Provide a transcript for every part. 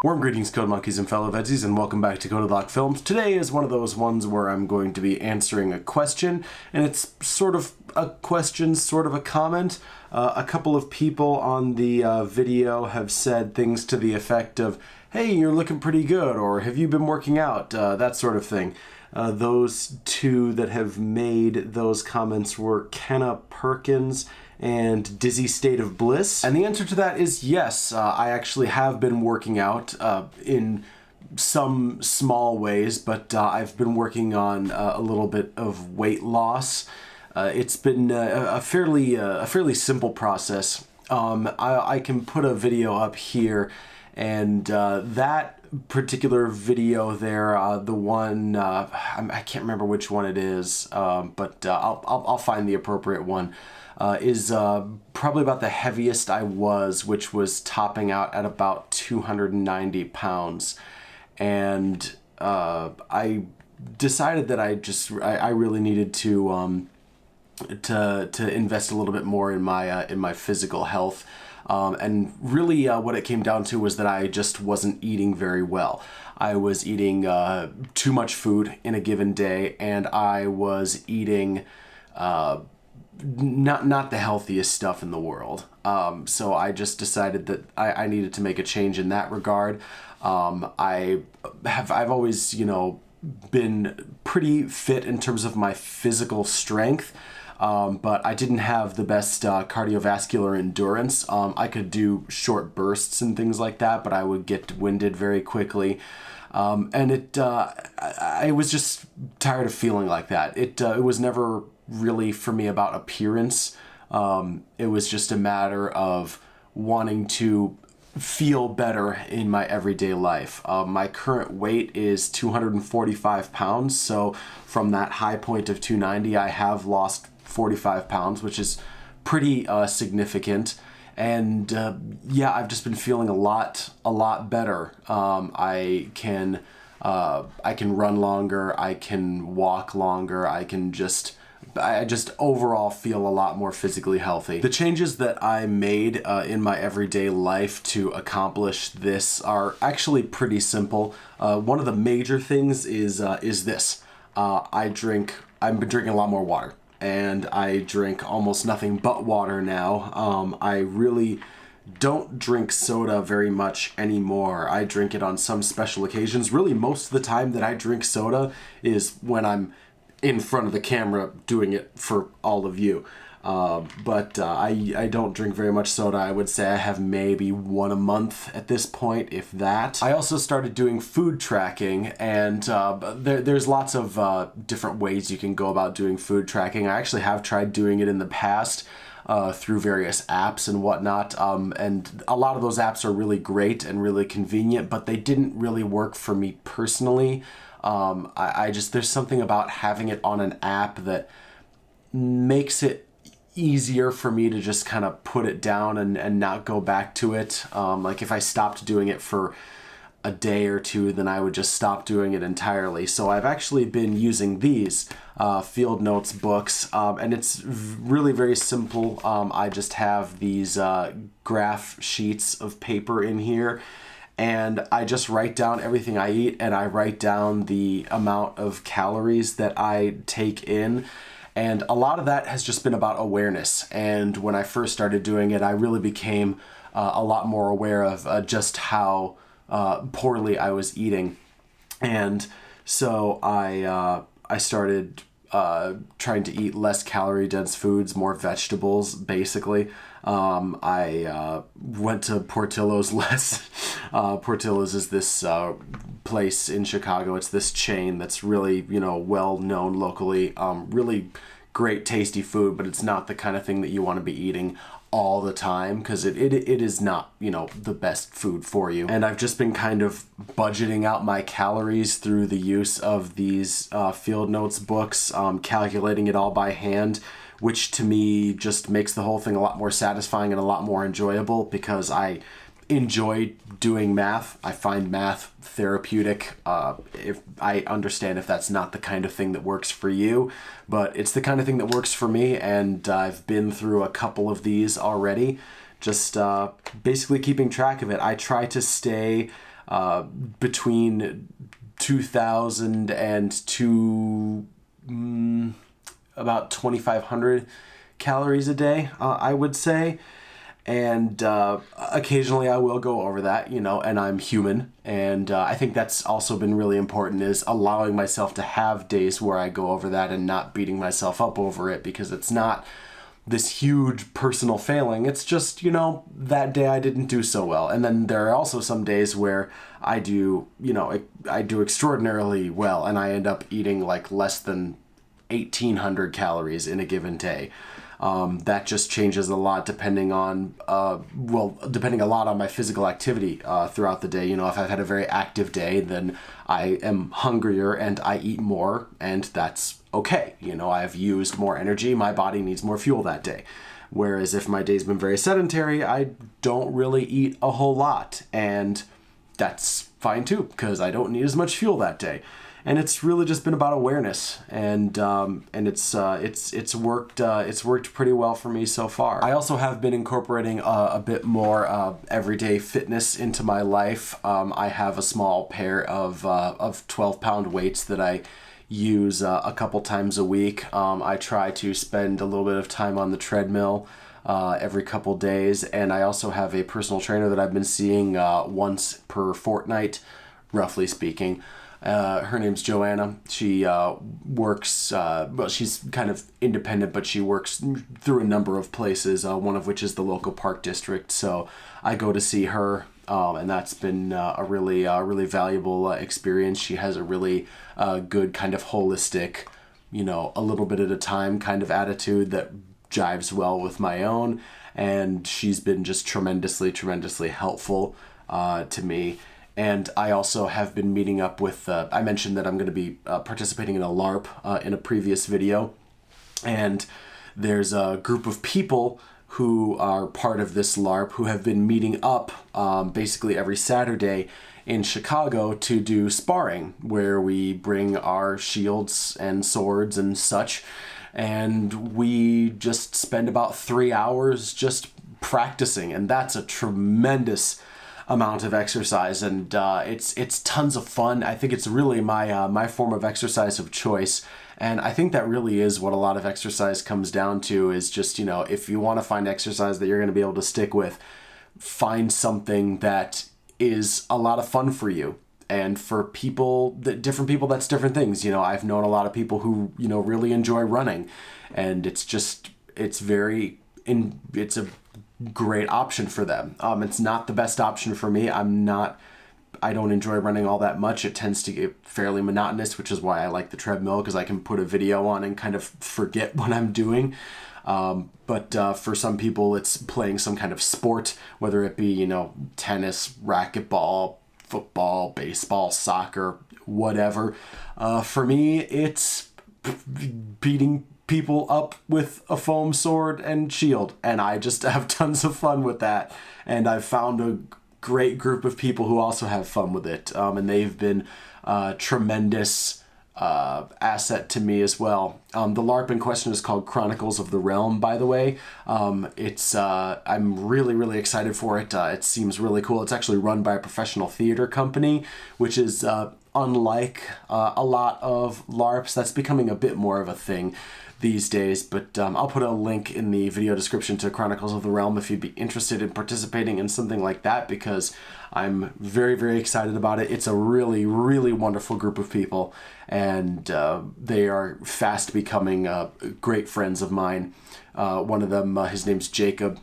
Warm greetings, Code Monkeys and fellow VEDSies, and welcome back to CodedLockFilms. Today is one of those ones where I'm going to be answering a question, and it's sort of a question, sort of a comment. A couple of people on the video have said things to the effect of, "Hey, you're looking pretty good," or "Have you been working out?" That sort of thing. Those two that have made those comments were Kenna Perkins and Dizzy State of Bliss. And the answer to that is yes, I actually have been working out in some small ways, but I've been working on a little bit of weight loss. It's been a fairly simple process. I can put a video up here, and that particular video there, the one I can't remember which one it is, but I'll find the appropriate one. Is probably about the heaviest I was, which was topping out at about 290 pounds. And I decided that I really needed to invest a little bit more in my physical health. And really what it came down to was that I just wasn't eating very well. I was eating too much food in a given day, and I was eating not the healthiest stuff in the world. So I just decided that I needed to make a change in that regard. I've always, been pretty fit in terms of my physical strength, but I didn't have the best cardiovascular endurance. I could do short bursts and things like that, but I would get winded very quickly. And I was just tired of feeling like that. It was never really for me about appearance. It was just a matter of wanting to feel better in my everyday life. My current weight is 245 pounds, so from that high point of 290, I have lost 45 pounds, which is pretty significant. And yeah, I've just been feeling a lot better. I can run longer, I can walk longer, I just overall feel a lot more physically healthy. The changes that I made in my everyday life to accomplish this are actually pretty simple. One of the major things is this. I've been drinking a lot more water, and I drink almost nothing but water now. I really don't drink soda very much anymore. I drink it on some special occasions. Really, most of the time that I drink soda is when I'm in front of the camera doing it for all of you. But I don't drink very much soda. I would say I have maybe one a month at this point, if that. I also started doing food tracking, and there's lots of different ways you can go about doing food tracking. I actually have tried doing it in the past through various apps and whatnot, and a lot of those apps are really great and really convenient, but they didn't really work for me personally. There's something about having it on an app that makes it easier for me to just kind of put it down and not go back to it. Like if I stopped doing it for a day or two, then I would just stop doing it entirely. So I've actually been using these Field Notes books, and it's really very simple. I just have these graph sheets of paper in here, and I just write down everything I eat, and I write down the amount of calories that I take in. And a lot of that has just been about awareness. And when I first started doing it, I really became a lot more aware of just how poorly I was eating. And so I started trying to eat less calorie-dense foods, more vegetables, basically. I went to Portillo's less. Portillo's is this place in Chicago. It's this chain that's really, well known locally. Really great, tasty food, but it's not the kind of thing that you want to be eating all the time, because it is not, the best food for you. And I've just been kind of budgeting out my calories through the use of these Field Notes books, calculating it all by hand, which to me just makes the whole thing a lot more satisfying and a lot more enjoyable, because I enjoy doing math. I find math therapeutic. If I understand if that's not the kind of thing that works for you, but it's the kind of thing that works for me, and I've been through a couple of these already, just basically keeping track of it. I try to stay between 2,000 and about 2,500 calories a day, I would say. And occasionally I will go over that, you know, and I'm human. And I think that's also been really important, is allowing myself to have days where I go over that and not beating myself up over it, because it's not this huge personal failing. It's just, you know, that day I didn't do so well. And then there are also some days where I do, you know, I do extraordinarily well and I end up eating like less than 1,800 calories in a given day. That just changes a lot depending on, depending a lot on my physical activity throughout the day. You know, if I've had a very active day, then I am hungrier and I eat more, and that's okay. You know, I've used more energy, my body needs more fuel that day. Whereas if my day's been very sedentary, I don't really eat a whole lot, and that's fine too, because I don't need as much fuel that day. And it's really just been about awareness, and it's worked pretty well for me so far. I also have been incorporating a bit more everyday fitness into my life. I have a small pair of 12-pound weights that I use a couple times a week. I try to spend a little bit of time on the treadmill every couple days, and I also have a personal trainer that I've been seeing once per fortnight, roughly speaking. Her name's Joanna. She works, well, she's kind of independent, but she works through a number of places, one of which is the local park district. So I go to see her, and that's been a really valuable experience. She has a really good kind of holistic, you know, a little bit at a time kind of attitude that jives well with my own. And she's been just tremendously helpful to me. And I also have been meeting up with, I mentioned that I'm going to be participating in a LARP in a previous video. And there's a group of people who are part of this LARP who have been meeting up basically every Saturday in Chicago to do sparring, where we bring our shields and swords and such. And we just spend about 3 hours just practicing. And that's a tremendous amount of exercise, and it's tons of fun. I think it's really my form of exercise of choice, and I think that really is what a lot of exercise comes down to, is just, you know, if you want to find exercise that you're going to be able to stick with, find something that is a lot of fun for you. And for different people, that's different things. You know, I've known a lot of people who, you know, really enjoy running, and it's a great option for them. It's not the best option for me. I don't enjoy running all that much. It tends to get fairly monotonous, which is why I like the treadmill, because I can put a video on and kind of forget what I'm doing. But for some people, it's playing some kind of sport, whether it be, you know, tennis, racquetball, football, baseball, soccer, whatever. For me, it's beating people up with a foam sword and shield, and I just have tons of fun with that. And I've found a great group of people who also have fun with it, and they've been a tremendous asset to me as well. The LARP in question is called Chronicles of the Realm, by the way. I'm really excited for it. It seems really cool. It's actually run by a professional theater company, which is unlike a lot of LARPs. That's becoming a bit more of a thing these days, but I'll put a link in the video description to Chronicles of the Realm if you'd be interested in participating in something like that, because I'm very excited about it. It's a really wonderful group of people, and they are fast becoming great friends of mine. One of them, his name's Jacob.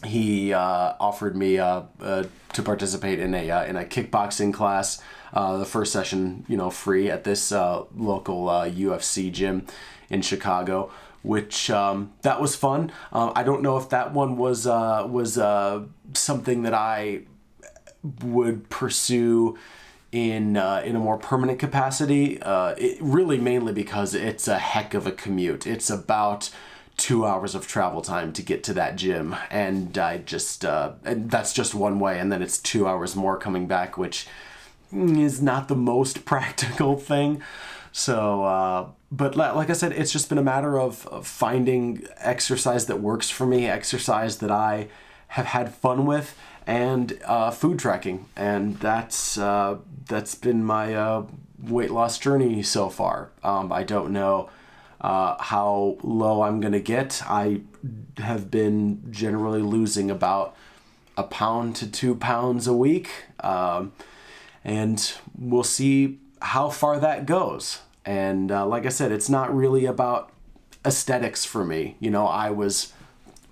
He offered me to participate in a kickboxing class. The first session, you know, free at this local UFC gym in Chicago, which that was fun. I don't know if that one was something that I would pursue in a more permanent capacity. It really mainly because it's a heck of a commute. It's about 2 hours of travel time to get to that gym, and and that's just one way, and then it's 2 hours more coming back, which is not the most practical thing. So, but like I said, it's just been a matter of finding exercise that works for me, exercise that I have had fun with, and food tracking. And that's been my weight loss journey so far. I don't know how low I'm gonna get. I have been generally losing about 1 pound to 2 pounds a week, and we'll see how far that goes. And like I said, it's not really about aesthetics for me. You know, I was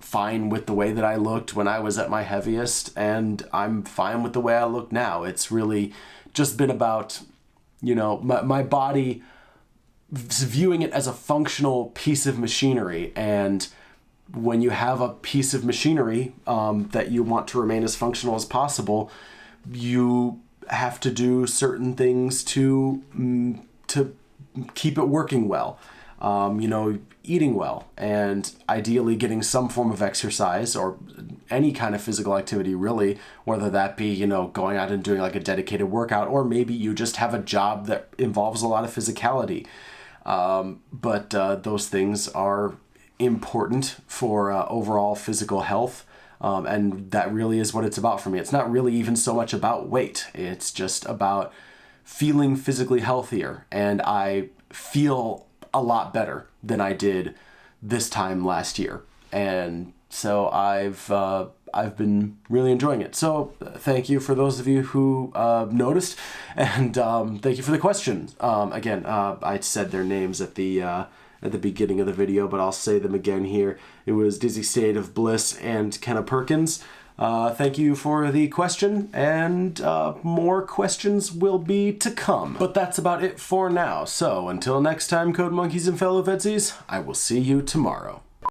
fine with the way that I looked when I was at my heaviest, and I'm fine with the way I look now. It's really just been about, you know, my body viewing it as a functional piece of machinery. And when you have a piece of machinery that you want to remain as functional as possible, you have to do certain things to keep it working well. You know, eating well, and ideally getting some form of exercise or any kind of physical activity, really, whether that be, you know, going out and doing like a dedicated workout, or maybe you just have a job that involves a lot of physicality. But those things are important for overall physical health. And that really is what it's about for me. It's not really even so much about weight. It's just about feeling physically healthier. And I feel a lot better than I did this time last year. And so I've been really enjoying it. So thank you for those of you who noticed, and thank you for the question. Again, I said their names at the beginning of the video, but I'll say them again here. It was Dizzy State of Bliss and Kenna Perkins. Thank you for the question, and more questions will be to come. But that's about it for now. So until next time, Code Monkeys and fellow VEDSies, I will see you tomorrow.